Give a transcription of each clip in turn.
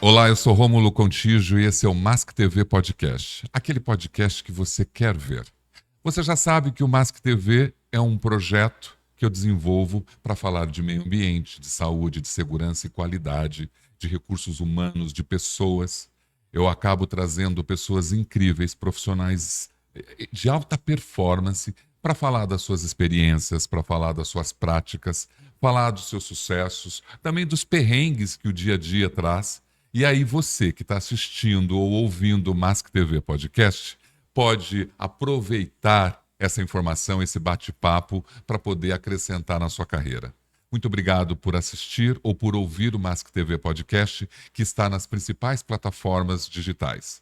Olá, eu sou Rômulo Contígio e esse é o Mask TV Podcast, aquele podcast que você quer ver. Você já sabe que o Mask TV é um projeto que eu desenvolvo para falar de meio ambiente, de saúde, de segurança e qualidade, de recursos humanos, de pessoas. Eu acabo trazendo pessoas incríveis, profissionais de alta performance, para falar das suas experiências, para falar das suas práticas, falar dos seus sucessos, também dos perrengues que o dia a dia traz. E aí você que está assistindo ou ouvindo o Mask TV Podcast pode aproveitar essa informação, esse bate-papo para poder acrescentar na sua carreira. Muito obrigado por assistir ou por ouvir o Mask TV Podcast, que está nas principais plataformas digitais.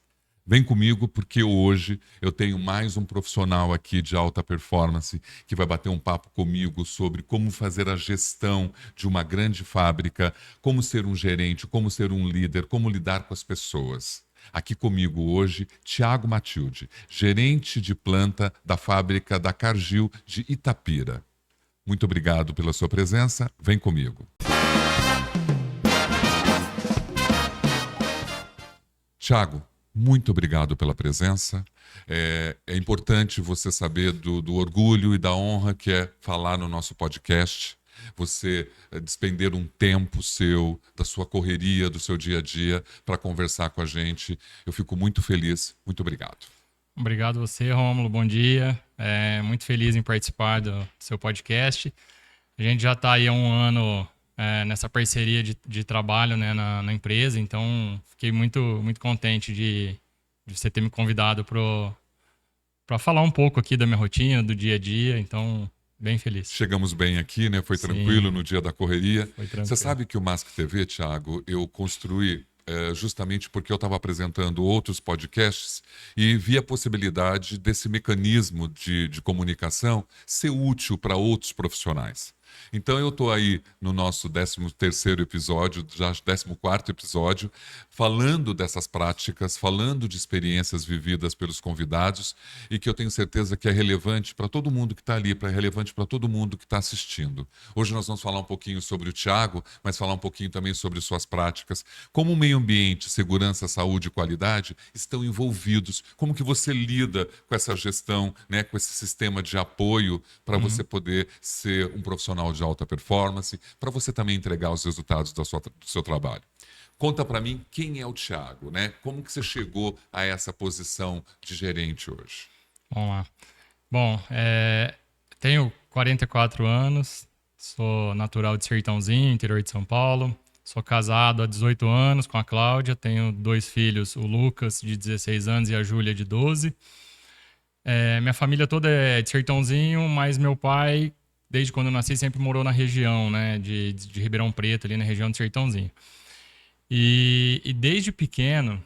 Vem comigo porque hoje eu tenho mais um profissional aqui de alta performance que vai bater um papo comigo sobre como fazer a gestão de uma grande fábrica, como ser um gerente, como ser um líder, como lidar com as pessoas. Aqui comigo hoje, Tiago Matilde, gerente de planta da fábrica da Cargill de Itapira. Muito obrigado pela sua presença. Vem comigo. Tiago, muito obrigado pela presença. É importante você saber do orgulho e da honra que é falar no nosso podcast. Você despender um tempo seu, da sua correria, do seu dia a dia, para conversar com a gente. Eu fico muito feliz. Muito obrigado. Obrigado você, Rômulo. Bom dia. Muito feliz em participar do seu podcast. A gente já está aí há um ano nessa parceria de trabalho, né, na empresa, então fiquei muito contente de você ter me convidado para falar um pouco aqui da minha rotina, do dia a dia, então bem feliz. Chegamos bem aqui, né? Foi Sim, tranquilo no dia da correria. foi tranquilo. Você sabe que o Mask TV, Thiago, eu construí justamente porque eu estava apresentando outros podcasts e vi a possibilidade desse mecanismo de comunicação ser útil para outros profissionais. Então eu estou aí no nosso 13º episódio, já 14º episódio, falando dessas práticas, falando de experiências vividas pelos convidados e que eu tenho certeza que é relevante para todo mundo que está ali, é relevante para todo mundo que está assistindo. Hoje nós vamos falar um pouquinho sobre o Thiago, mas falar um pouquinho também sobre suas práticas, como o meio ambiente, segurança, saúde e qualidade estão envolvidos, como que você lida com essa gestão, né, com esse sistema de apoio para você poder ser um profissional de alta performance, para você também entregar os resultados do seu trabalho. Conta para mim quem é o Thiago, né? Como que você chegou a essa posição de gerente hoje? Vamos lá. Bom, tenho 44 anos, sou natural de Sertãozinho, interior de São Paulo. Sou casado há 18 anos com a Cláudia, tenho 2 filhos, o Lucas, de 16 anos, e a Júlia, de 12. Minha família toda é de Sertãozinho, mas meu pai, desde quando eu nasci, sempre morou na região, né, de Ribeirão Preto, ali na região de Sertãozinho. E desde pequeno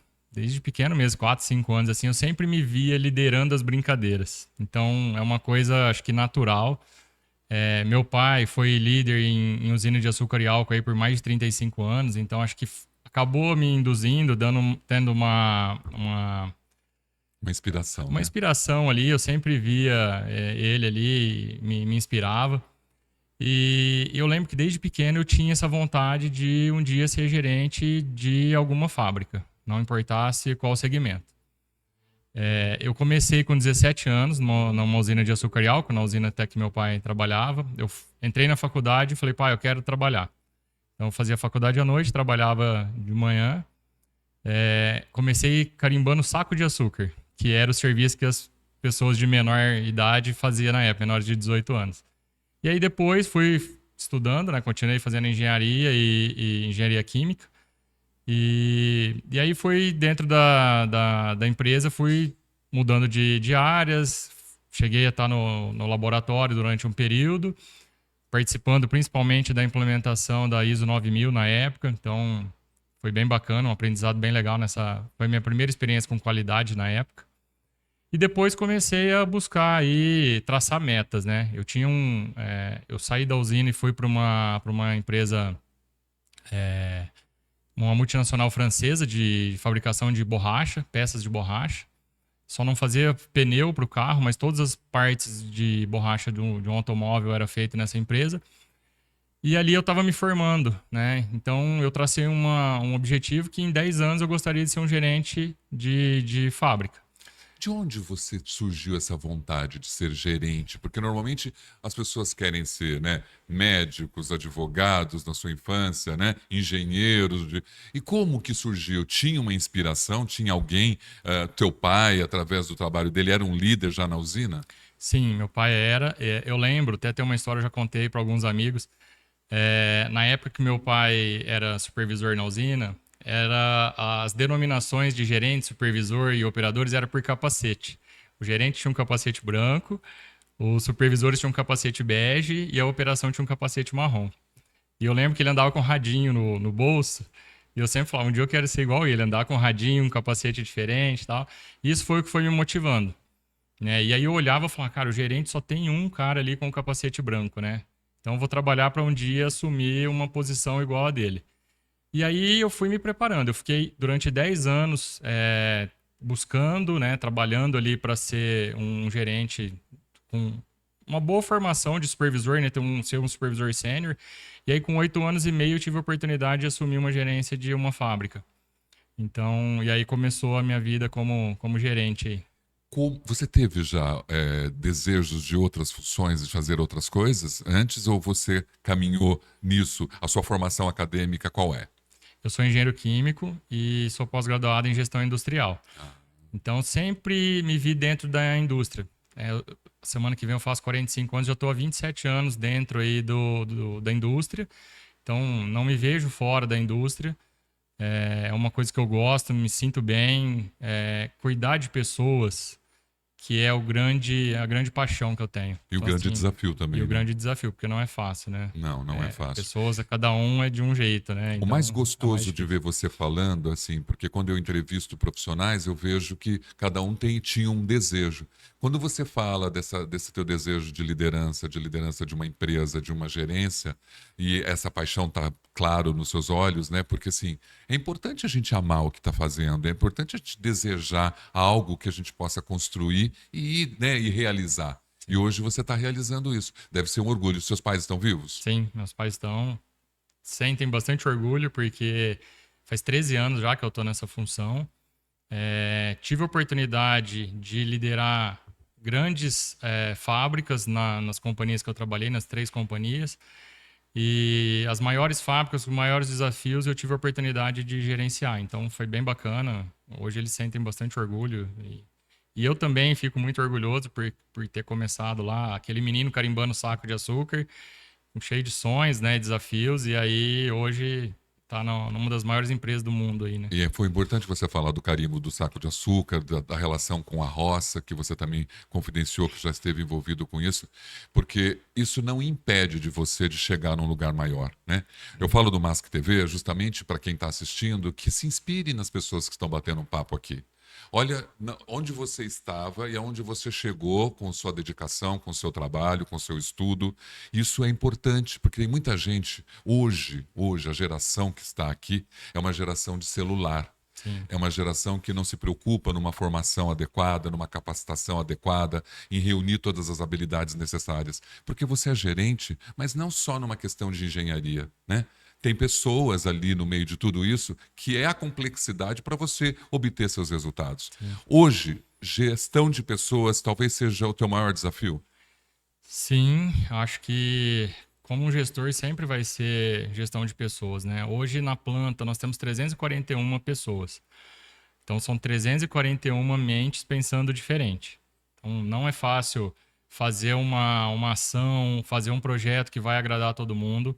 mesmo, 4, 5 anos, assim, eu sempre me via liderando as brincadeiras. Então, é uma coisa, acho que natural. Meu pai foi líder em usina de açúcar e álcool aí por mais de 35 anos, então acho que acabou me induzindo, tendo uma inspiração, uma né? inspiração ali. Eu sempre via ele ali, me inspirava. E eu lembro que desde pequeno eu tinha essa vontade de um dia ser gerente de alguma fábrica, não importasse qual segmento. Eu comecei com 17 anos numa usina de açúcar e álcool, na usina até que meu pai trabalhava. Eu entrei na faculdade e falei, pai, eu quero trabalhar. Então eu fazia faculdade à noite, trabalhava de manhã. Comecei carimbando saco de açúcar, que era o serviço que as pessoas de menor idade faziam na época, menores de 18 anos. E aí depois fui estudando, né? Continuei fazendo engenharia e engenharia química. E aí fui dentro da empresa, fui mudando de áreas. Cheguei a estar no laboratório durante um período, participando principalmente da implementação da ISO 9000 na época. Então foi bem bacana, um aprendizado bem legal foi a minha primeira experiência com qualidade na época. E depois comecei a buscar aí, traçar metas, né? Eu saí da usina e fui para uma empresa, uma multinacional francesa de fabricação de borracha, peças de borracha. Só não fazia pneu para o carro, mas todas as partes de borracha de um automóvel era feita nessa empresa. E ali eu estava me formando, né? Então eu tracei um objetivo que em 10 anos eu gostaria de ser um gerente de fábrica. De onde você surgiu essa vontade de ser gerente? Porque normalmente as pessoas querem ser, né, médicos, advogados na sua infância, né, engenheiros. E como que surgiu? Tinha uma inspiração? Tinha alguém, teu pai, através do trabalho dele, era um líder já na usina? Sim, meu pai era. Eu lembro, até tem uma história, eu já contei para alguns amigos. Na época que meu pai era supervisor na usina, as denominações de gerente, supervisor e operadores era por capacete. O gerente tinha um capacete branco, os supervisores tinham um capacete bege e a operação tinha um capacete marrom. E eu lembro que ele andava com um radinho no bolso. E eu sempre falava, um dia eu quero ser igual ele, andar com um radinho, um capacete diferente e tal. E isso foi o que foi me motivando, né? E aí eu olhava e falava, cara, o gerente só tem um cara ali com o capacete branco, né? Então eu vou trabalhar para um dia assumir uma posição igual a dele. E aí eu fui me preparando. Eu fiquei durante 10 anos buscando, né, trabalhando ali para ser um gerente com uma boa formação de supervisor, né, ser um supervisor sênior. E aí com 8 anos e meio eu tive a oportunidade de assumir uma gerência de uma fábrica. Então, e aí começou a minha vida como gerente aí. Você teve já desejos de outras funções, de fazer outras coisas antes, ou você caminhou nisso? A sua formação acadêmica qual é? Eu sou engenheiro químico e sou pós-graduado em gestão industrial. Então, sempre me vi dentro da indústria. Semana que vem eu faço 45 anos, já estou há 27 anos dentro aí da indústria. Então, não me vejo fora da indústria. É uma coisa que eu gosto, me sinto bem. Cuidar de pessoas, que é a grande paixão que eu tenho. E o Então, grande assim, desafio e também, o né? grande desafio, porque não é fácil, né? Não, não é fácil. Pessoas, cada um é de um jeito, né? O mais Então, é mais gostoso de difícil. ver você falando, assim, porque quando eu entrevisto profissionais, eu vejo que cada um tinha um desejo. Quando você fala desse teu desejo de liderança de uma empresa, de uma gerência, e essa paixão tá claro nos seus olhos, né? Porque assim, é importante a gente amar o que está fazendo, é importante a gente desejar algo que a gente possa construir né, e realizar. E Sim. hoje você está realizando isso. Deve ser um orgulho. Seus pais estão vivos? Sim, meus pais sentem bastante orgulho, porque faz 13 anos já que eu estou nessa função. Tive a oportunidade de liderar grandes fábricas nas companhias que eu trabalhei, nas 3 companhias. E as maiores fábricas, os maiores desafios, eu tive a oportunidade de gerenciar. Então foi bem bacana. Hoje eles sentem bastante orgulho. E eu também fico muito orgulhoso por ter começado lá, aquele menino carimbando saco de açúcar, cheio de sonhos, né, desafios. E aí hoje tá numa das maiores empresas do mundo aí, né? E foi importante você falar do carimbo do saco de açúcar, da relação com a roça, que você também confidenciou que já esteve envolvido com isso, porque isso não impede de você de chegar num lugar maior, né? Eu falo do Mask TV justamente para quem está assistindo, que se inspire nas pessoas que estão batendo um papo aqui. Olha onde você estava e aonde você chegou com sua dedicação, com seu trabalho, com seu estudo. Isso é importante, porque tem muita gente, hoje, a geração que está aqui é uma geração de celular. Sim, É uma geração que não se preocupa numa formação adequada, numa capacitação adequada, em reunir todas as habilidades necessárias. Porque você é gerente, mas não só numa questão de engenharia, né? Tem pessoas ali no meio de tudo isso que é a complexidade para você obter seus resultados. sim. Hoje, gestão de pessoas talvez seja o teu maior desafio. Sim, acho que como um gestor sempre vai ser gestão de pessoas, né? Hoje na planta nós temos 341 pessoas. Então são 341 mentes pensando diferente. Então não é fácil fazer uma ação, fazer um projeto que vai agradar todo mundo.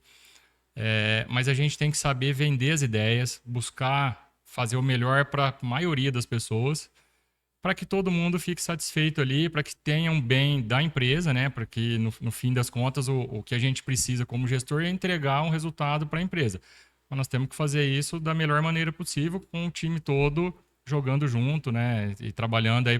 Mas a gente tem que saber vender as ideias, buscar fazer o melhor para a maioria das pessoas, para que todo mundo fique satisfeito ali, para que tenha um bem da empresa, né? Para que no fim das contas o que a gente precisa como gestor é entregar um resultado para a empresa. Mas nós temos que fazer isso da melhor maneira possível, com o time todo jogando junto, né? E trabalhando aí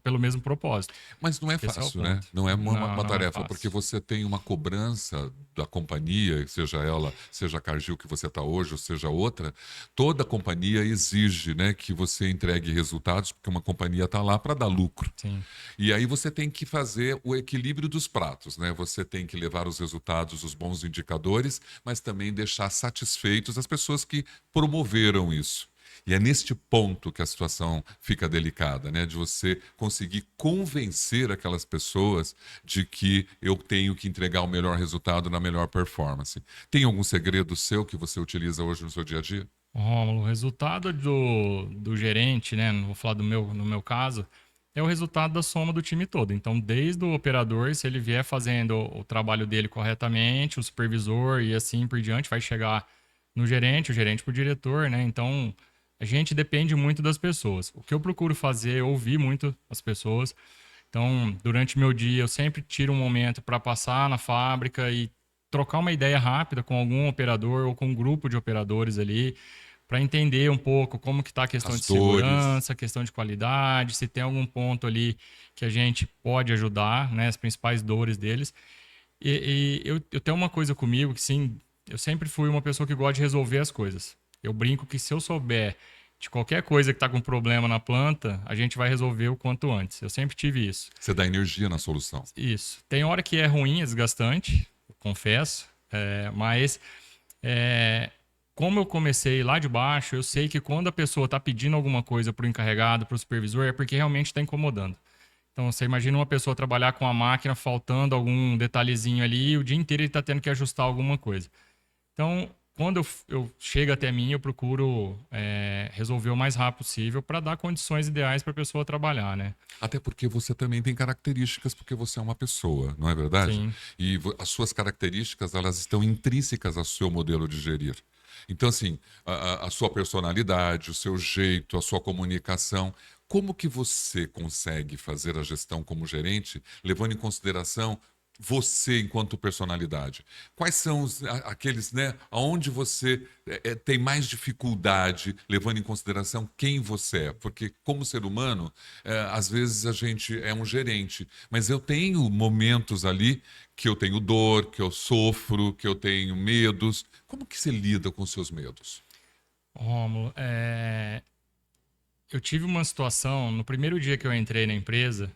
pelo mesmo propósito. Mas não é Esse é o fácil, né? ponto. Não é uma Não é tarefa, fácil. porque você tem uma cobrança da companhia, seja ela, seja a Cargill que você está hoje, ou seja outra, toda companhia exige, né, que você entregue resultados, porque uma companhia está lá para dar lucro. Sim. E aí você tem que fazer o equilíbrio dos pratos, né? Você tem que levar os resultados, os bons indicadores, mas também deixar satisfeitos as pessoas que promoveram isso. E é neste ponto que a situação fica delicada, né? De você conseguir convencer aquelas pessoas de que eu tenho que entregar o melhor resultado na melhor performance. Tem algum segredo seu que você utiliza hoje no seu dia a dia? Rômulo, o resultado do gerente, né? Não vou falar no meu caso, é o resultado da soma do time todo. Então, desde o operador, se ele vier fazendo o trabalho dele corretamente, o supervisor e assim por diante, vai chegar no gerente, o gerente para o diretor, né? Então, a gente depende muito das pessoas. O que eu procuro fazer é ouvir muito as pessoas. Então, durante meu dia, eu sempre tiro um momento para passar na fábrica e trocar uma ideia rápida com algum operador ou com um grupo de operadores ali, para entender um pouco como que está a questão As de dores. segurança, questão de qualidade, se tem algum ponto ali que a gente pode ajudar, né, as principais dores deles. Eu tenho uma coisa comigo que, sim, eu sempre fui uma pessoa que gosta de resolver as coisas. Eu brinco que se eu souber de qualquer coisa que está com problema na planta, a gente vai resolver o quanto antes. Eu sempre tive isso. Você dá energia na solução. Isso. Tem hora que é ruim, é desgastante, confesso, mas é, como eu comecei lá de baixo, eu sei que quando a pessoa está pedindo alguma coisa para o encarregado, para o supervisor, é porque realmente está incomodando. Então, você imagina uma pessoa trabalhar com a máquina faltando algum detalhezinho ali e o dia inteiro ele está tendo que ajustar alguma coisa. Então, quando eu chego até mim, eu procuro resolver o mais rápido possível para dar condições ideais para a pessoa trabalhar, né? Até porque você também tem características, porque você é uma pessoa, não é verdade? Sim, E as suas características, elas estão intrínsecas ao seu modelo de gerir. Então, assim, a sua personalidade, o seu jeito, a sua comunicação, como que você consegue fazer a gestão como gerente, levando em consideração você enquanto personalidade? Quais são aqueles, né, aonde você tem mais dificuldade, levando em consideração quem você é? Porque como ser humano, às vezes a gente é um gerente, mas eu tenho momentos ali que eu tenho dor, que eu sofro, que eu tenho medos. Como que você lida com os seus medos? Rômulo, eu tive uma situação, no primeiro dia que eu entrei na empresa,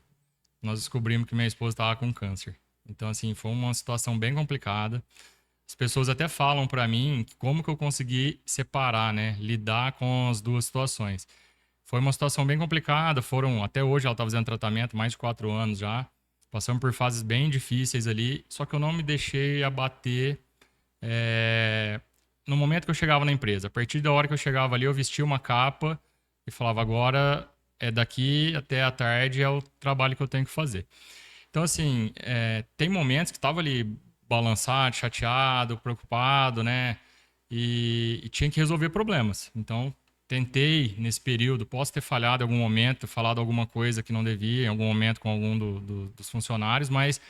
nós descobrimos que minha esposa estava com câncer. Então, assim, foi uma situação bem complicada. As pessoas até falam para mim como que eu consegui separar, né? Lidar com as duas situações. Foi uma situação bem complicada. Até hoje ela está fazendo tratamento, mais de 4 anos já. Passamos por fases bem difíceis ali. Só que eu não me deixei abater no momento que eu chegava na empresa. A partir da hora que eu chegava ali, eu vestia uma capa e falava: agora é daqui até a tarde, é o trabalho que eu tenho que fazer. Então, assim, tem momentos que estava ali balançado, chateado, preocupado, né? E tinha que resolver problemas. Então, tentei nesse período, posso ter falhado em algum momento, falado alguma coisa que não devia, em algum momento com algum dos funcionários, mas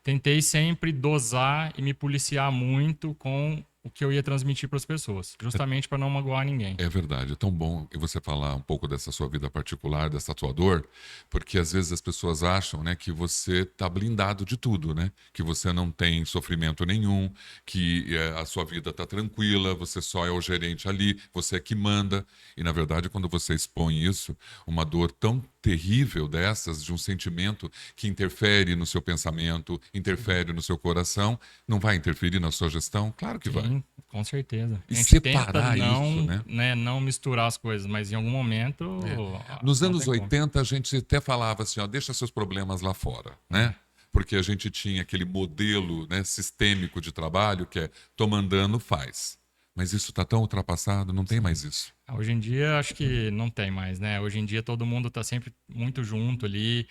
tentei sempre dosar e me policiar muito com o que eu ia transmitir para as pessoas, justamente para não magoar ninguém. É verdade, é tão bom você falar um pouco dessa sua vida particular, dessa tua dor, porque às vezes as pessoas acham, né, que você está blindado de tudo, né? Que você não tem sofrimento nenhum, que a sua vida está tranquila, você só é o gerente ali, você é que manda. E na verdade, quando você expõe isso, uma dor tão terrível dessas, de um sentimento que interfere no seu pensamento, interfere no seu coração, não vai interferir na sua gestão? Claro que vai. Sim, com certeza. E A gente tenta separar isso, não, né? né, não misturar as coisas, mas em algum momento É. Nos não anos tem como. 80, a gente até falava assim, ó, deixa seus problemas lá fora, né? Porque a gente tinha aquele modelo, né, sistêmico de trabalho que é tô mandando, faz. Mas isso está tão ultrapassado, não tem mais isso. Hoje em dia, acho que não tem mais, né? Hoje em dia, todo mundo está sempre muito junto ali.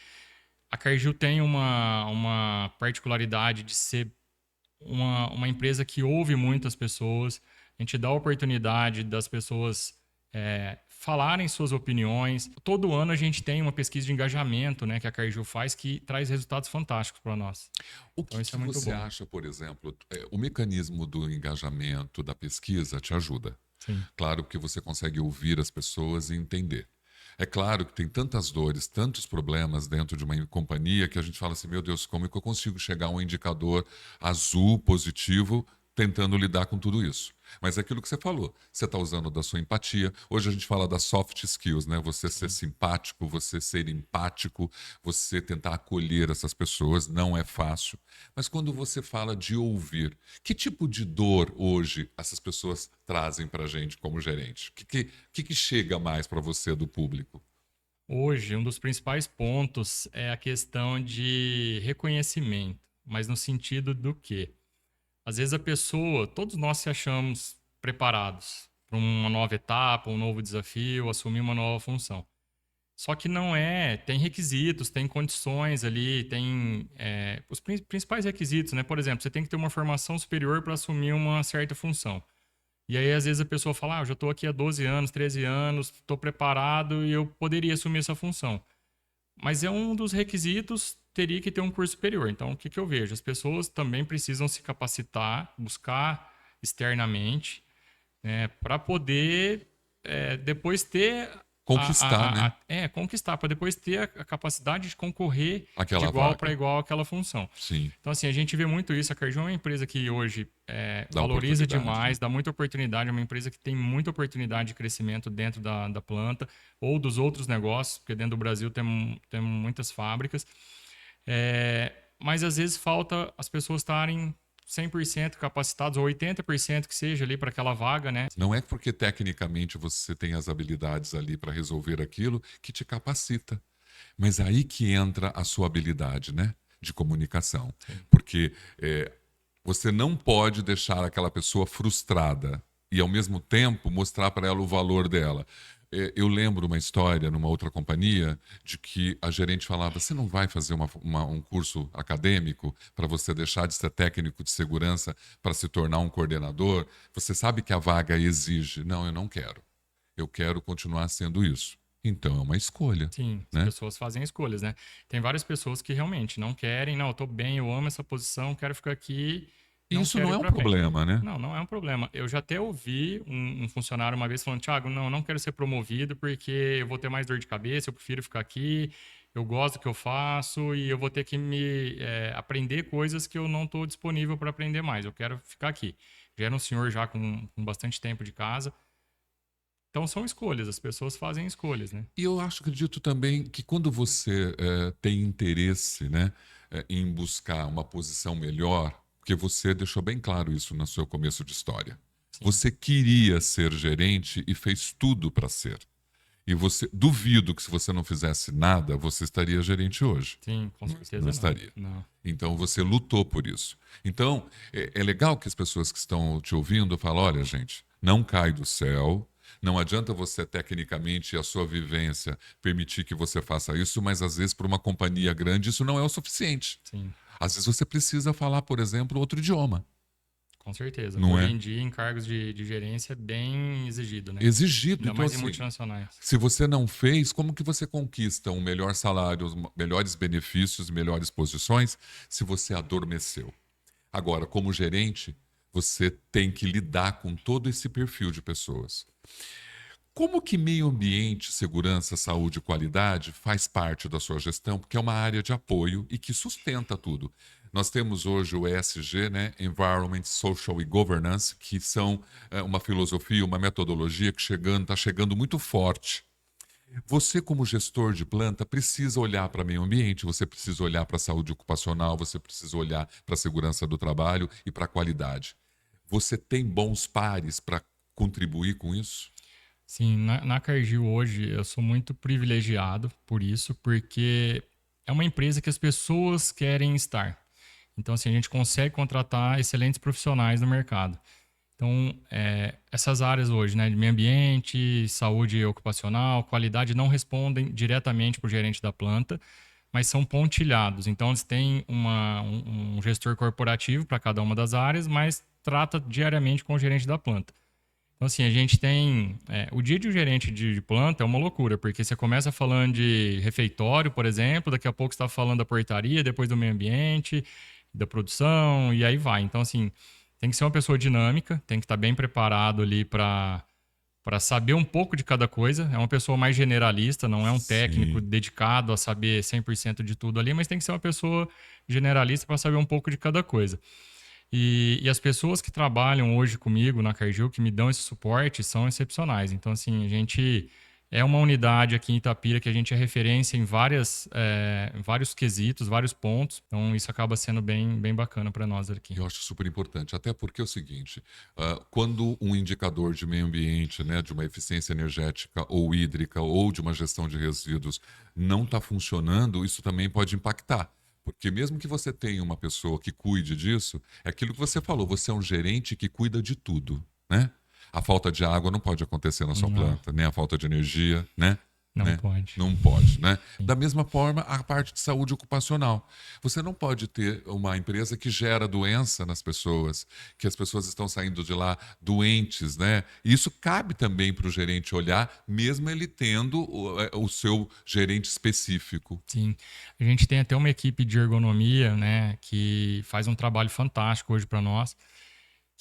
A Cargill tem uma particularidade de ser uma empresa que ouve muitas pessoas. A gente dá a oportunidade das pessoas falarem suas opiniões. Todo ano a gente tem uma pesquisa de engajamento, né, que a Cargill faz, que traz resultados fantásticos para nós. O Então, isso que é muito você bom. acha, por exemplo, o mecanismo do engajamento, da pesquisa te ajuda? Sim. Claro que você consegue ouvir as pessoas e entender. É claro que tem tantas dores, tantos problemas dentro de uma companhia que a gente fala assim, meu Deus, como é que eu consigo chegar a um indicador azul, positivo, tentando lidar com tudo isso? Mas é aquilo que você falou, você está usando da sua empatia. Hoje a gente fala das soft skills, né? Você ser simpático, você ser empático, você tentar acolher essas pessoas, não é fácil. Mas quando você fala de ouvir, que tipo de dor hoje essas pessoas trazem para a gente como gerente? O que chega mais para você do público? Hoje, um dos principais pontos é a questão de reconhecimento, mas no sentido do quê? Às vezes a pessoa, todos nós se achamos preparados para uma nova etapa, um novo desafio, assumir uma nova função. Só que não é, tem requisitos, tem condições ali, tem os principais requisitos, né? Por exemplo, você tem que ter uma formação superior para assumir uma certa função. E aí, às vezes, a pessoa fala, eu já estou aqui há 12 anos, 13 anos, estou preparado e eu poderia assumir essa função. Mas é um dos requisitos, teria que ter um curso superior. Então, o que eu vejo? As pessoas também precisam se capacitar, buscar externamente, né, para poder depois ter Conquistar, né? conquistar, para depois ter a capacidade de concorrer de Aquela igual para vaga. igual àquela função. Sim, Então, assim, a gente vê muito isso. A Cargill é uma empresa que hoje dá valoriza oportunidade, né? demais, dá muita oportunidade, é uma empresa que tem muita oportunidade de crescimento dentro da planta ou dos outros negócios, porque dentro do Brasil tem muitas fábricas. Mas às vezes falta as pessoas estarem 100% capacitados, ou 80% que seja ali para aquela vaga, né? Não é porque tecnicamente você tem as habilidades ali para resolver aquilo que te capacita. Mas aí que entra a sua habilidade, né? De comunicação. Porque você não pode deixar aquela pessoa frustrada e, ao mesmo tempo, mostrar para ela o valor dela. Eu lembro uma história numa outra companhia de que a gerente falava: você não vai fazer um curso acadêmico para você deixar de ser técnico de segurança para se tornar um coordenador? Você sabe que a vaga exige. Não, eu não quero. Eu quero continuar sendo isso. Então é uma escolha, Sim, as né? pessoas fazem escolhas, né? Tem várias pessoas que realmente não querem, não, eu tô bem, eu amo essa posição, quero ficar aqui, E não isso quero não ir é um para frente. problema, né? Não, não é um problema. Eu já até ouvi um funcionário uma vez falando, Thiago, não, eu não quero ser promovido porque eu vou ter mais dor de cabeça, eu prefiro ficar aqui, eu gosto do que eu faço e eu vou ter que aprender coisas que eu não estou disponível para aprender mais. Eu quero ficar aqui. Já era um senhor já com bastante tempo de casa. Então são escolhas, as pessoas fazem escolhas, né? E eu acredito também que quando você tem interesse, né, em buscar uma posição melhor, porque você deixou bem claro isso no seu começo de história. Sim, Você queria ser gerente e fez tudo para ser. E você duvido que se você não fizesse nada, você estaria gerente hoje. sim, com Não certeza não. estaria. Não. Então você lutou por isso. Então é legal que as pessoas que estão te ouvindo falam: olha, gente, não cai do céu. Não adianta você, tecnicamente, a sua vivência permitir que você faça isso, mas às vezes, para uma companhia grande, isso não é o suficiente. Sim, Às vezes você precisa falar, por exemplo, outro idioma. com certeza. Não Hoje é? em dia, em cargos de gerência, é bem exigido, né? Exigido. Ainda Então, mais em assim, multinacionais. se você não fez, como que você conquista um melhor salário, melhores benefícios, melhores posições, se você adormeceu? Agora, como gerente, você tem que lidar com todo esse perfil de pessoas. Como que meio ambiente, segurança, saúde e qualidade faz parte da sua gestão? Porque é uma área de apoio e que sustenta tudo. Nós temos hoje o ESG, né? Environment, Social e Governance, que são uma filosofia, uma metodologia que está chegando muito forte. Você, como gestor de planta, precisa olhar para o meio ambiente, você precisa olhar para a saúde ocupacional, você precisa olhar para a segurança do trabalho e para a qualidade. Você tem bons pares para contribuir com isso? Sim, na Cargill hoje eu sou muito privilegiado por isso, porque é uma empresa que as pessoas querem estar. Então, assim, a gente consegue contratar excelentes profissionais no mercado. Então, essas áreas hoje, né, de meio ambiente, saúde ocupacional, qualidade, não respondem diretamente para o gerente da planta, mas são pontilhados. Então, eles têm um gestor corporativo para cada uma das áreas, mas trata diariamente com o gerente da planta. Então, assim, a gente tem. O dia de um gerente de planta é uma loucura, porque você começa falando de refeitório, por exemplo, daqui a pouco você está falando da portaria, depois do meio ambiente, da produção, e aí vai. Então, assim, tem que ser uma pessoa dinâmica, tem que estar bem preparado ali para para saber um pouco de cada coisa. É uma pessoa mais generalista, não é um técnico Sim. dedicado a saber 100% de tudo ali, mas tem que ser uma pessoa generalista para saber um pouco de cada coisa. E as pessoas que trabalham hoje comigo na Cargill, que me dão esse suporte, são excepcionais. Então, assim, a gente é uma unidade aqui em Itapira que a gente é referência em vários quesitos, vários pontos. Então, isso acaba sendo bem bacana para nós aqui. Eu acho super importante, até porque é o seguinte, quando um indicador de meio ambiente, né, de uma eficiência energética ou hídrica ou de uma gestão de resíduos não está funcionando, isso também pode impactar. Porque mesmo que você tenha uma pessoa que cuide disso, é aquilo que você falou, você é um gerente que cuida de tudo, né? A falta de água não pode acontecer na sua Não, planta, nem a falta de energia, né? não Né? pode. Não pode, né? Sim. Da mesma forma, a parte de saúde ocupacional. Você não pode ter uma empresa que gera doença nas pessoas, que as pessoas estão saindo de lá doentes, né? Isso cabe também para o gerente olhar, mesmo ele tendo o seu gerente específico. Sim, a gente tem até uma equipe de ergonomia, né, que faz um trabalho fantástico hoje para nós,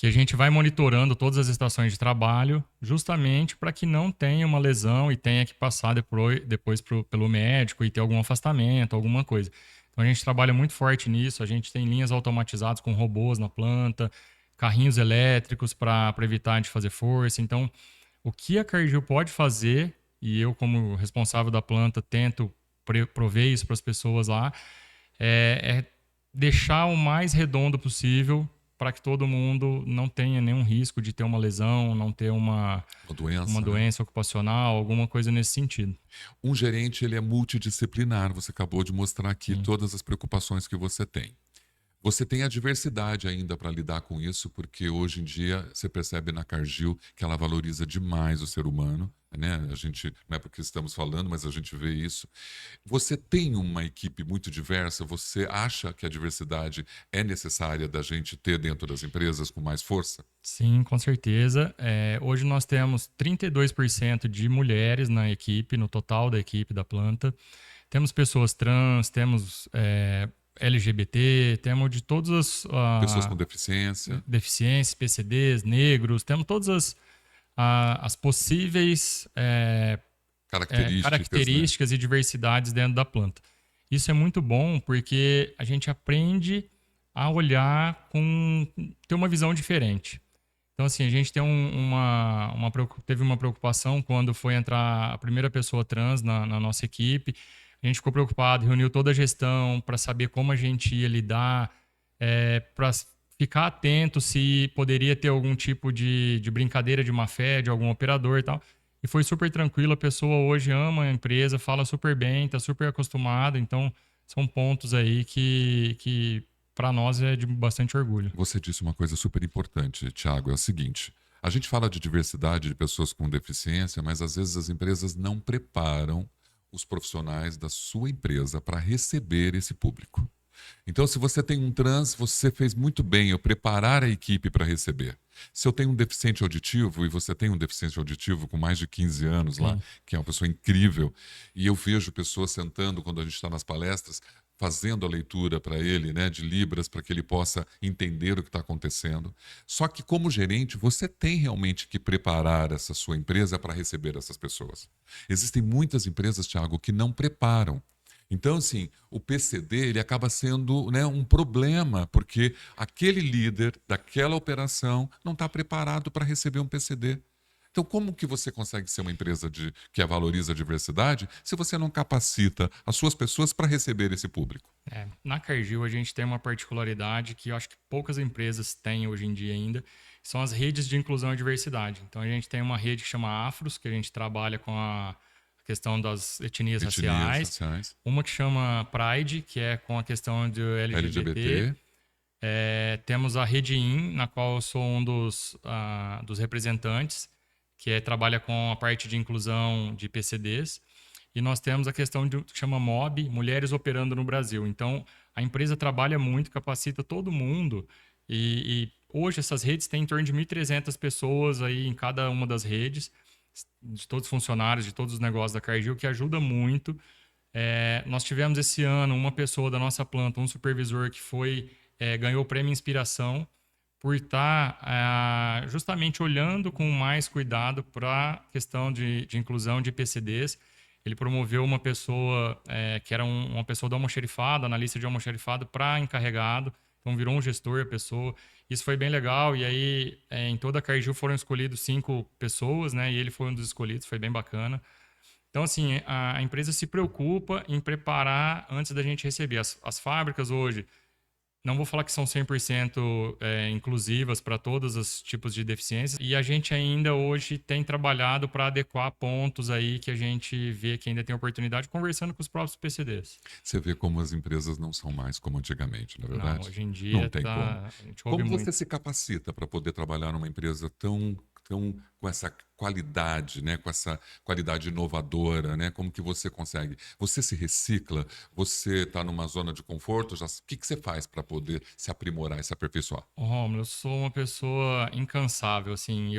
que a gente vai monitorando todas as estações de trabalho, justamente para que não tenha uma lesão e tenha que passar depois pelo médico e ter algum afastamento, alguma coisa. Então a gente trabalha muito forte nisso, a gente tem linhas automatizadas com robôs na planta, carrinhos elétricos para evitar de fazer força. Então, o que a Cargill pode fazer, e eu como responsável da planta tento prover isso para as pessoas lá, é deixar o mais redondo possível para que todo mundo não tenha nenhum risco de ter uma lesão, não ter uma Doença, né? doença ocupacional, alguma coisa nesse sentido. Um gerente, ele é multidisciplinar. Você acabou de mostrar aqui Sim. todas as preocupações que você tem. Você tem a diversidade ainda para lidar com isso, porque hoje em dia você percebe na Cargill que ela valoriza demais o ser humano, né? A gente, não é porque estamos falando, mas a gente vê isso. Você tem uma equipe muito diversa, você acha que a diversidade é necessária da gente ter dentro das empresas com mais força? Sim, com certeza. Hoje nós temos 32% de mulheres na equipe, no total da equipe da planta. Temos pessoas trans, temos LGBT, temos de todas as Pessoas com deficiência, deficiências, PCDs, negros, temos todas as possíveis características, né? características e diversidades dentro da planta. Isso é muito bom porque a gente aprende a olhar ter uma visão diferente. Então, assim, a gente tem teve uma preocupação quando foi entrar a primeira pessoa trans na nossa equipe. A gente ficou preocupado, reuniu toda a gestão para saber como a gente ia lidar, para ficar atento se poderia ter algum tipo de brincadeira de má fé de algum operador e tal. E foi super tranquilo, a pessoa hoje ama a empresa, fala super bem, está super acostumada. Então, são pontos aí que para nós é de bastante orgulho. Você disse uma coisa super importante, Thiago, é o seguinte: a gente fala de diversidade de pessoas com deficiência, mas às vezes as empresas não preparam os profissionais da sua empresa para receber esse público. Então, se você tem um trans, você fez muito bem eu preparar a equipe para receber. Se eu tenho um deficiente auditivo, e você tem um deficiente auditivo com mais de 15 anos lá, Sim. que é uma pessoa incrível, e eu vejo pessoas sentando quando a gente está nas palestras, fazendo a leitura para ele, né, de Libras, para que ele possa entender o que está acontecendo. Só que, como gerente, você tem realmente que preparar essa sua empresa para receber essas pessoas. Existem muitas empresas, Thiago, que não preparam. Então, assim, o PCD ele acaba sendo, né, um problema, porque aquele líder daquela operação não está preparado para receber um PCD. Então, como que você consegue ser uma empresa que valoriza a diversidade se você não capacita as suas pessoas para receber esse público? Na Cargill, a gente tem uma particularidade que eu acho que poucas empresas têm hoje em dia ainda, são as redes de inclusão e diversidade. Então, a gente tem uma rede que chama Afros, que a gente trabalha com a questão das etnias raciais. Raciais, Uma que chama Pride, que é com a questão do LGBT. LGBT, Temos a Rede In, na qual eu sou um dos representantes, que trabalha com a parte de inclusão de PCDs. E nós temos a questão que chama MOB, Mulheres Operando no Brasil. Então, a empresa trabalha muito, capacita todo mundo. E hoje essas redes têm em torno de 1.300 pessoas aí em cada uma das redes, de todos os funcionários, de todos os negócios da Cargill, que ajuda muito. Nós tivemos esse ano uma pessoa da nossa planta, um supervisor que ganhou o prêmio Inspiração por estar justamente olhando com mais cuidado para a questão de inclusão de PCDs. Ele promoveu uma pessoa que era uma pessoa do almoxarifado, analista de almoxarifado, para encarregado. Então, virou um gestor a pessoa. Isso foi bem legal. E aí, em toda a Cargill foram escolhidos 5 pessoas, né? E ele foi um dos escolhidos, foi bem bacana. Então, assim, a empresa se preocupa em preparar antes da gente receber. As fábricas hoje, não vou falar que são 100% inclusivas para todos os tipos de deficiências. E a gente ainda hoje tem trabalhado para adequar pontos aí que a gente vê que ainda tem oportunidade, conversando com os próprios PCDs. Você vê como as empresas não são mais como antigamente, na Não, verdade? hoje em Não dia tem como. a gente ouve Como você muito. se capacita para poder trabalhar numa empresa tão com essa qualidade, né? Com essa qualidade inovadora, né? Como que você consegue? Você se recicla? Você está numa zona de conforto? O que você faz para poder se aprimorar e se aperfeiçoar? Ô, Rômulo, eu sou uma pessoa incansável, assim,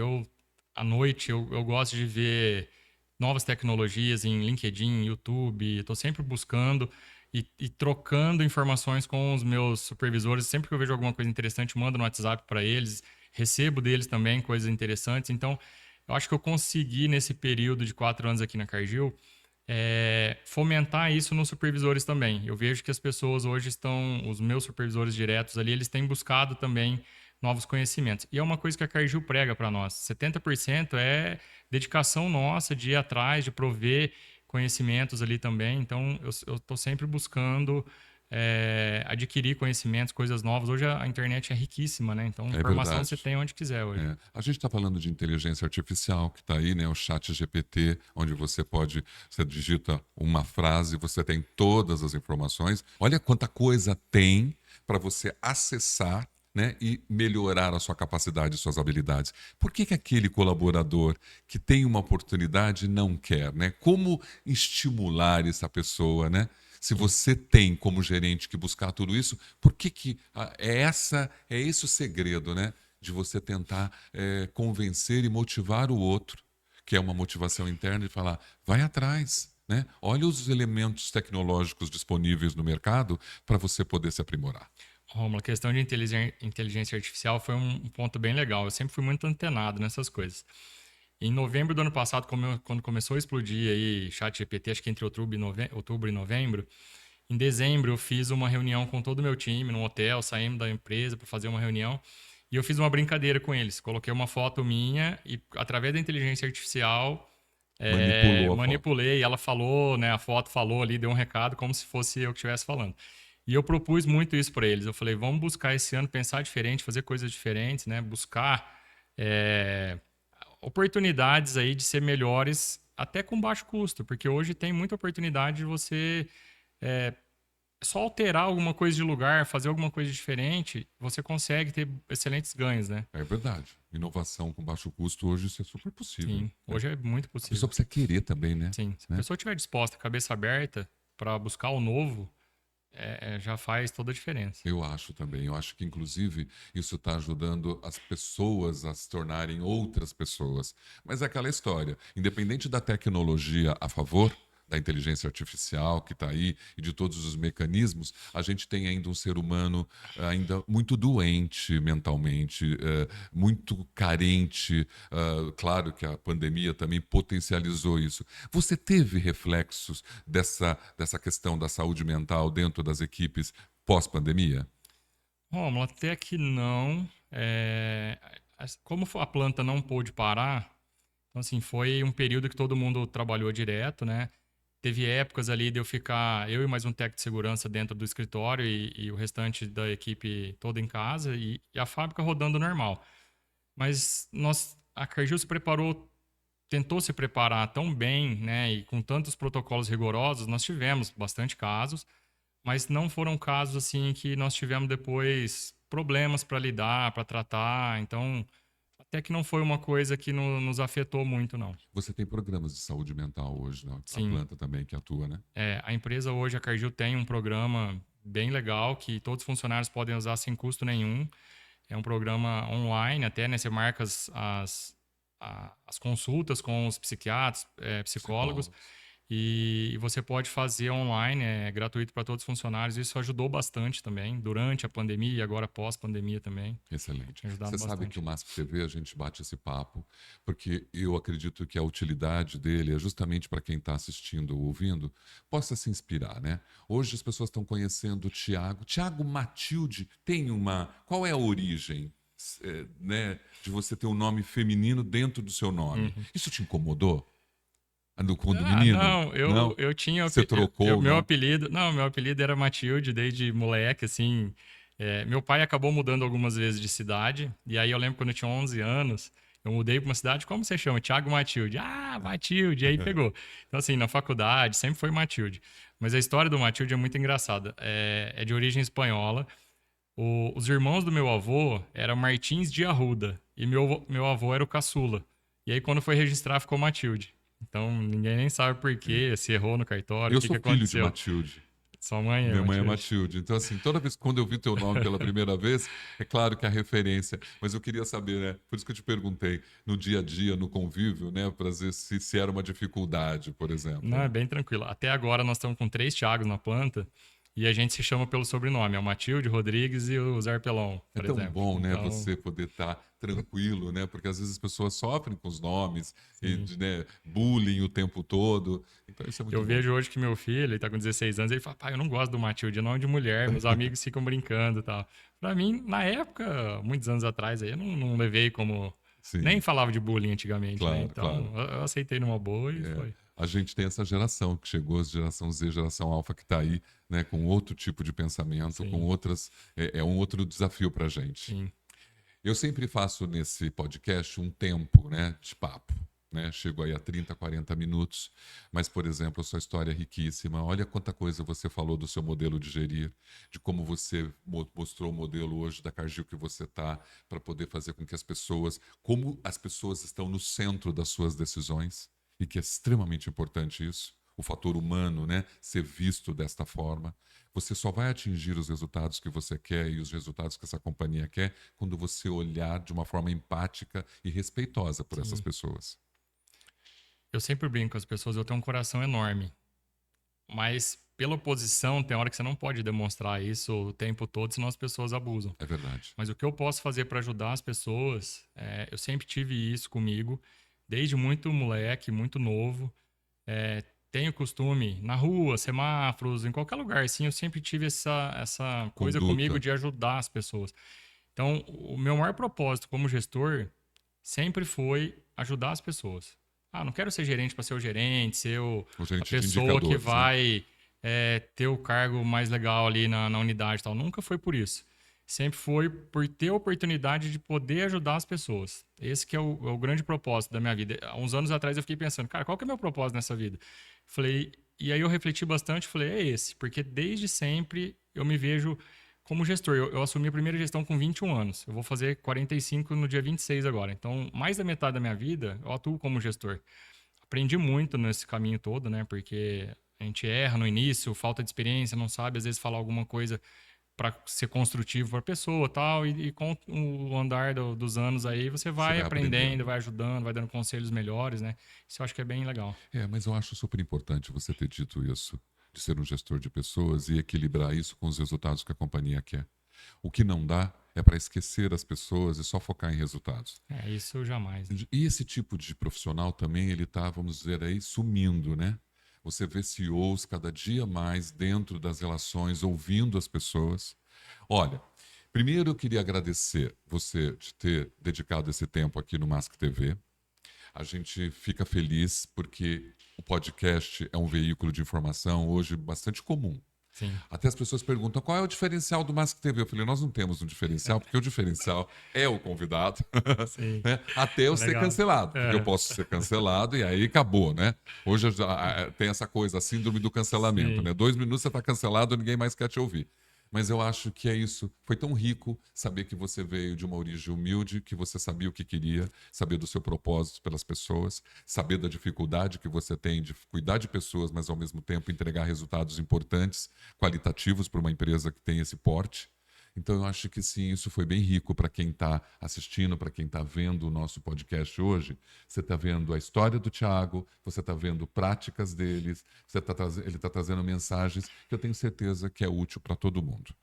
à noite, eu gosto de ver novas tecnologias em LinkedIn, YouTube, estou sempre buscando e trocando informações com os meus supervisores, sempre que eu vejo alguma coisa interessante, mando no WhatsApp para eles, recebo deles também coisas interessantes, então, eu acho que eu consegui, nesse período de 4 anos aqui na Cargill, fomentar isso nos supervisores também. Eu vejo que as pessoas hoje estão, os meus supervisores diretos ali, eles têm buscado também novos conhecimentos. E é uma coisa que a Cargill prega para nós. 70% é dedicação nossa de ir atrás, de prover conhecimentos ali também. Então, eu estou sempre buscando adquirir conhecimentos, coisas novas. Hoje a internet é riquíssima, né? Então, É informação você verdade. tem onde quiser hoje. É. A gente está falando de inteligência artificial, que está aí, né? O chat GPT, onde você digita uma frase, você tem todas as informações. Olha quanta coisa tem para você acessar, né, e melhorar a sua capacidade e suas habilidades. Por que aquele colaborador que tem uma oportunidade não quer, né? Como estimular essa pessoa, né? Se Sim. você tem como gerente que buscar tudo isso, por que é esse o segredo, né? De você tentar convencer e motivar o outro, que é uma motivação interna de falar, vai atrás, né? Olha os elementos tecnológicos disponíveis no mercado para você poder se aprimorar. Romulo, a questão de inteligência artificial foi um ponto bem legal. Eu sempre fui muito antenado nessas coisas. Em novembro do ano passado, quando começou a explodir aí ChatGPT, acho que entre outubro e novembro, em dezembro eu fiz uma reunião com todo o meu time num hotel, saímos da empresa para fazer uma reunião e eu fiz uma brincadeira com eles. Coloquei uma foto minha e através da inteligência artificial Manipulou a foto. manipulei, ela falou, né, a foto falou ali, deu um recado como se fosse eu que estivesse falando. E eu propus muito isso para eles. Eu falei, vamos buscar esse ano pensar diferente, fazer coisas diferentes, né? Buscar oportunidades aí de ser melhores, até com baixo custo, porque hoje tem muita oportunidade de você só alterar alguma coisa de lugar, fazer alguma coisa diferente, você consegue ter excelentes ganhos, né? É verdade. Inovação com baixo custo hoje isso é super possível, Sim, né? hoje é muito A pessoa possível. precisa querer também, né? Sim, se a Né? pessoa estiver disposta, cabeça aberta para buscar o novo, já faz toda a diferença. Eu acho também. Eu acho que, inclusive, isso está ajudando as pessoas a se tornarem outras pessoas. Mas é aquela história: independente da tecnologia a favor, da inteligência artificial que está aí e de todos os mecanismos, a gente tem ainda um ser humano ainda muito doente mentalmente, muito carente. Claro que a pandemia também potencializou isso. Você teve reflexos dessa questão da saúde mental dentro das equipes pós-pandemia? Romulo, até que não. Como a planta não pôde parar, então assim, foi um período que todo mundo trabalhou direto, né? Teve épocas ali de eu ficar, eu e mais um técnico de segurança dentro do escritório e o restante da equipe toda em casa e a fábrica rodando normal. Mas a Cargill se preparou, tentou se preparar tão bem, né? E com tantos protocolos rigorosos, nós tivemos bastante casos, mas não foram casos assim que nós tivemos depois problemas para lidar, para tratar. Então, até que não foi uma coisa que nos afetou muito, não. Você tem programas de saúde mental hoje, né? A Sim, planta também que atua, né? a empresa hoje, a Cargill, tem um programa bem legal que todos os funcionários podem usar sem custo nenhum. É um programa online, até, né? Você marca as consultas com os psicólogos, Psicólogos. E você pode fazer online, é gratuito para todos os funcionários. Isso ajudou bastante também, durante a pandemia e agora pós-pandemia também. Excelente. Tem ajudado Você sabe que bastante. o Mask TV, a gente bate esse papo, porque eu acredito que a utilidade dele é justamente para quem está assistindo ou ouvindo, possa se inspirar, né? Hoje as pessoas estão conhecendo o Tiago. Tiago Matilde tem uma... Qual é a origem, né, de você ter um nome feminino dentro do seu nome? Uhum. Isso te incomodou? Quando Ah, menino? não, Não? eu tinha. Você trocou o Meu nome? apelido. Não, meu apelido era Matilde desde moleque, assim. Meu pai acabou mudando algumas vezes de cidade. E aí eu lembro quando eu tinha 11 anos, eu mudei para uma cidade. Como você chama? Thiago Matilde. Ah, Matilde. E aí pegou. Então, assim, na faculdade sempre foi Matilde. Mas a história do Matilde é muito engraçada. É de origem espanhola. Os irmãos do meu avô eram Martins de Arruda. E meu avô era o caçula. E aí, quando foi registrar, ficou Matilde. Então, ninguém nem sabe por quê, se errou no cartório, o Eu que sou que filho de aconteceu. Matilde. Sua mãe é Minha mãe é Matilde. Matilde. Então, assim, toda vez quando eu vi teu nome pela primeira vez, é claro que é a referência. Mas eu queria saber, né? Por isso que eu te perguntei, no dia a dia, no convívio, né? Para ver se era uma dificuldade, por exemplo, Não, é né? bem tranquilo. Até agora nós estamos com 3 Thiagos na planta e a gente se chama pelo sobrenome. É o Matilde, Rodrigues e o Zarpelon, É por tão exemplo. bom, né, Então, você poder estar tranquilo, né? Porque às vezes as pessoas sofrem com os nomes e, sim. né, bullying o tempo todo. Então isso é muito Eu bom. vejo hoje que meu filho, ele tá com 16 anos, ele fala, pai, eu não gosto do Matilde, é nome de mulher, meus amigos ficam brincando e tal. Pra mim, na época, muitos anos atrás, aí eu não levei como... Nem Sim, falava de bullying antigamente, né? claro, Então, claro. eu aceitei numa boa e É, foi. a gente tem essa geração que chegou, a geração Z, geração Alfa, que está aí, né, com outro tipo de pensamento, com Sim, outras. É um outro desafio para a gente. sim, Eu sempre faço nesse podcast um tempo, né, de papo. Né? Chego aí a 30, 40 minutos, mas, por exemplo, a sua história é riquíssima. Olha quanta coisa você falou do seu modelo de gerir, de como você mostrou o modelo hoje da Cargill que você está, para poder fazer com que as pessoas, como as pessoas estão no centro das suas decisões, e que é extremamente importante isso, o fator humano, né, ser visto desta forma. Você só vai atingir os resultados que você quer e os resultados que essa companhia quer quando você olhar de uma forma empática e respeitosa por essas sim. pessoas. Eu sempre brinco com as pessoas, eu tenho um coração enorme. Mas pela oposição, tem hora que você não pode demonstrar isso o tempo todo, senão as pessoas abusam. É verdade. Mas o que eu posso fazer para ajudar as pessoas, eu sempre tive isso comigo, desde muito moleque, muito novo. Tenho costume, na rua, semáforos, em qualquer lugar, assim, eu sempre tive essa coisa comigo Conduta. de ajudar as pessoas. Então, o meu maior propósito como gestor sempre foi ajudar as pessoas. Ah, não quero ser gerente para ser o gerente, ser O a gerente de pessoa que indicadores, né? vai ter o cargo mais legal ali na unidade e tal. Nunca foi por isso. Sempre foi por ter a oportunidade de poder ajudar as pessoas. Esse que é o grande propósito da minha vida. Há uns anos atrás eu fiquei pensando, cara, qual que é o meu propósito nessa vida? Falei, e aí eu refleti bastante e falei, é esse. Porque desde sempre eu me vejo como gestor. Eu assumi a primeira gestão com 21 anos. Eu vou fazer 45 no dia 26 agora. Então, mais da metade da minha vida eu atuo como gestor. Aprendi muito nesse caminho todo, né? Porque a gente erra no início, falta de experiência, não sabe às vezes falar alguma coisa para ser construtivo para a pessoa, tal, e com o andar dos anos aí você Você vai vai aprendendo, aprendendo. vai ajudando, vai dando conselhos melhores, né? Isso eu acho que é bem legal. Mas eu acho super importante você ter dito isso, de ser um gestor de pessoas e equilibrar isso com os resultados que a companhia quer. O que não dá é para esquecer as pessoas e só focar em resultados. Isso jamais. Né? E esse tipo de profissional também, ele está, vamos dizer aí, sumindo, né? Você vê CEOs cada dia mais dentro das relações, ouvindo as pessoas. Olha, primeiro eu queria agradecer você de ter dedicado esse tempo aqui no Mask TV. A gente fica feliz porque o podcast é um veículo de informação hoje bastante comum. Sim. Até as pessoas perguntam qual é o diferencial do Mask TV. Eu falei, nós não temos um diferencial, porque o diferencial é o convidado, Sim. né? Até eu ser Legal. cancelado, porque eu É. posso ser cancelado e aí acabou, né? Hoje tem essa coisa, a síndrome do cancelamento, Sim. né? 2 minutos você está cancelado, ninguém mais quer te ouvir. Mas eu acho que é isso. Foi tão rico saber que você veio de uma origem humilde, que você sabia o que queria, saber do seu propósito pelas pessoas, saber da dificuldade que você tem de cuidar de pessoas, mas ao mesmo tempo entregar resultados importantes, qualitativos para uma empresa que tem esse porte. Então eu acho que sim, isso foi bem rico para quem está assistindo, para quem está vendo o nosso podcast hoje. Você está vendo a história do Thiago, você está vendo práticas deles, ele está trazendo mensagens que eu tenho certeza que é útil para todo mundo.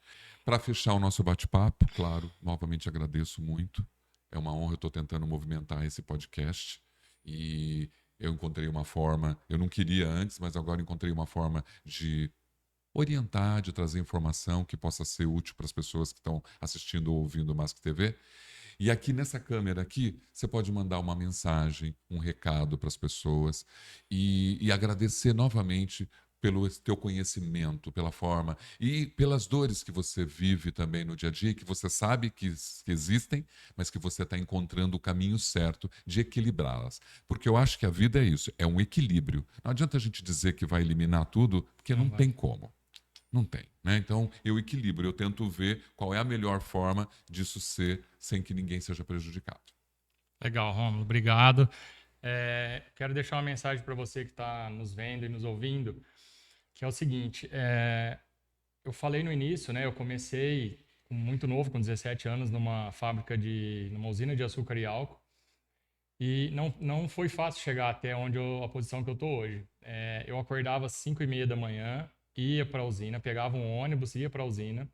Para fechar o nosso bate-papo, claro, novamente agradeço muito. É uma honra, eu estou tentando movimentar esse podcast e eu encontrei uma forma, eu não queria antes, mas agora encontrei uma forma de orientar, de trazer informação que possa ser útil para as pessoas que estão assistindo ou ouvindo o Mask TV. E aqui nessa câmera aqui, você pode mandar uma mensagem, um recado para as pessoas e agradecer novamente pelo teu conhecimento, pela forma e pelas dores que você vive também no dia a dia, que você sabe que existem, mas que você está encontrando o caminho certo de equilibrá-las. Porque eu acho que a vida é isso, é um equilíbrio. Não adianta a gente dizer que vai eliminar tudo, porque não tem como. Não tem, né? Então, eu equilibro, eu tento ver qual é a melhor forma disso ser sem que ninguém seja prejudicado. Legal, Rômulo, obrigado. Quero deixar uma mensagem para você que está nos vendo e nos ouvindo, que é o seguinte, eu falei no início, né? Eu comecei muito novo, com 17 anos, numa numa usina de açúcar e álcool, e não foi fácil chegar até a posição que eu estou hoje. Eu acordava às 5h30 da manhã, ia para a usina, pegava um ônibus, ia para a usina,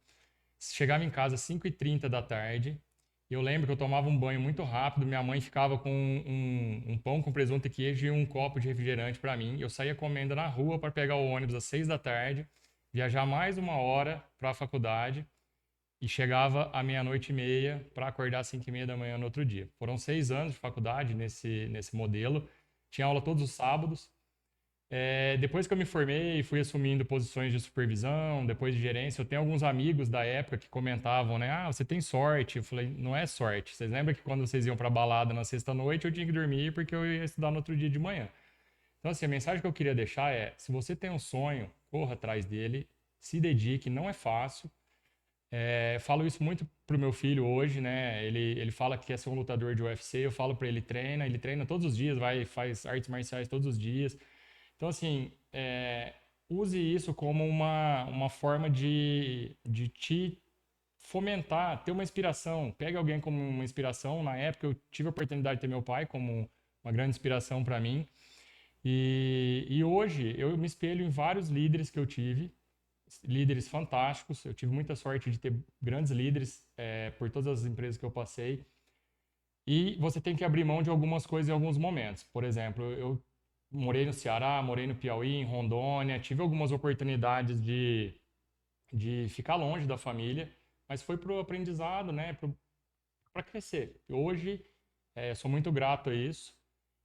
chegava em casa às 5h30 da tarde. Eu lembro que eu tomava um banho muito rápido, minha mãe ficava com um pão com presunto e queijo e um copo de refrigerante para mim. Eu saía comendo na rua para pegar o ônibus às 6 da tarde, viajar mais 1 hora para a faculdade e chegava à 00:30 para acordar às 5h30 da manhã no outro dia. Foram 6 anos de faculdade nesse modelo. Tinha aula todos os sábados. Depois que eu me formei e fui assumindo posições de supervisão, depois de gerência, eu tenho alguns amigos da época que comentavam, né? Ah, você tem sorte. Eu falei, não é sorte. Vocês lembram que quando vocês iam pra balada na sexta-noite, eu tinha que dormir porque eu ia estudar no outro dia de manhã. Então, assim, a mensagem que eu queria deixar é, se você tem um sonho, corra atrás dele, se dedique, não é fácil. Falo isso muito pro meu filho hoje, né? Ele fala que quer ser um lutador de UFC, eu falo para ele treina todos os dias, faz artes marciais todos os dias. Então, assim, use isso como uma forma de te fomentar, ter uma inspiração. Pegue alguém como uma inspiração. Na época, eu tive a oportunidade de ter meu pai como uma grande inspiração para mim. E hoje, eu me espelho em vários líderes que eu tive, líderes fantásticos. Eu tive muita sorte de ter grandes líderes por todas as empresas que eu passei. E você tem que abrir mão de algumas coisas em alguns momentos. Por exemplo, eu morei no Ceará, morei no Piauí, em Rondônia, tive algumas oportunidades de ficar longe da família, mas foi para o aprendizado, né, para crescer. Hoje, sou muito grato a isso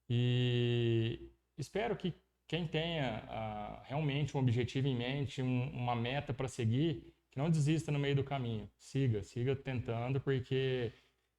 e espero que quem tenha realmente um objetivo em mente, uma meta para seguir, que não desista no meio do caminho. Siga tentando, porque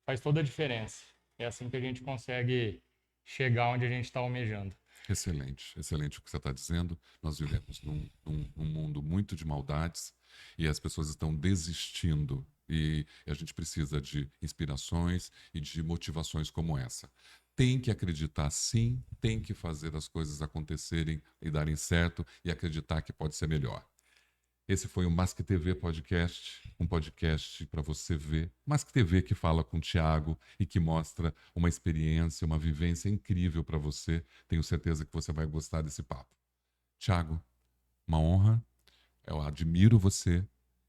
faz toda a diferença. É assim que a gente consegue chegar onde a gente está almejando. Excelente, excelente o que você está dizendo. Nós vivemos num mundo muito de maldades e as pessoas estão desistindo. E a gente precisa de inspirações e de motivações como essa. Tem que acreditar sim, tem que fazer as coisas acontecerem e darem certo e acreditar que pode ser melhor. Esse foi o Mask TV Podcast, um podcast para você ver. Mask TV que fala com o Thiago e que mostra uma experiência, uma vivência incrível para você. Tenho certeza que você vai gostar desse papo. Thiago, uma honra. Eu admiro você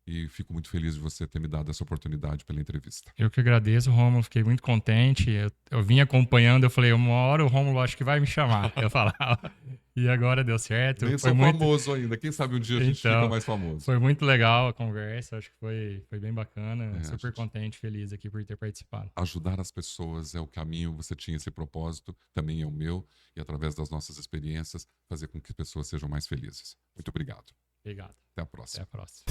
e fico muito feliz de você ter me dado essa oportunidade pela entrevista. Eu que agradeço, Rômulo. Fiquei muito contente. Eu vim acompanhando, eu falei, uma hora o Rômulo acho que vai me chamar. Eu falava. E agora deu certo. Nem sou famoso ainda. Quem sabe um dia a gente fica mais famoso. Foi muito legal a conversa. Acho que foi bem bacana. Super contente, feliz aqui por ter participado. Ajudar as pessoas é o caminho. Você tinha esse propósito, também é o meu. E através das nossas experiências, fazer com que pessoas sejam mais felizes. Muito obrigado. Obrigado. Até a próxima. Até a próxima.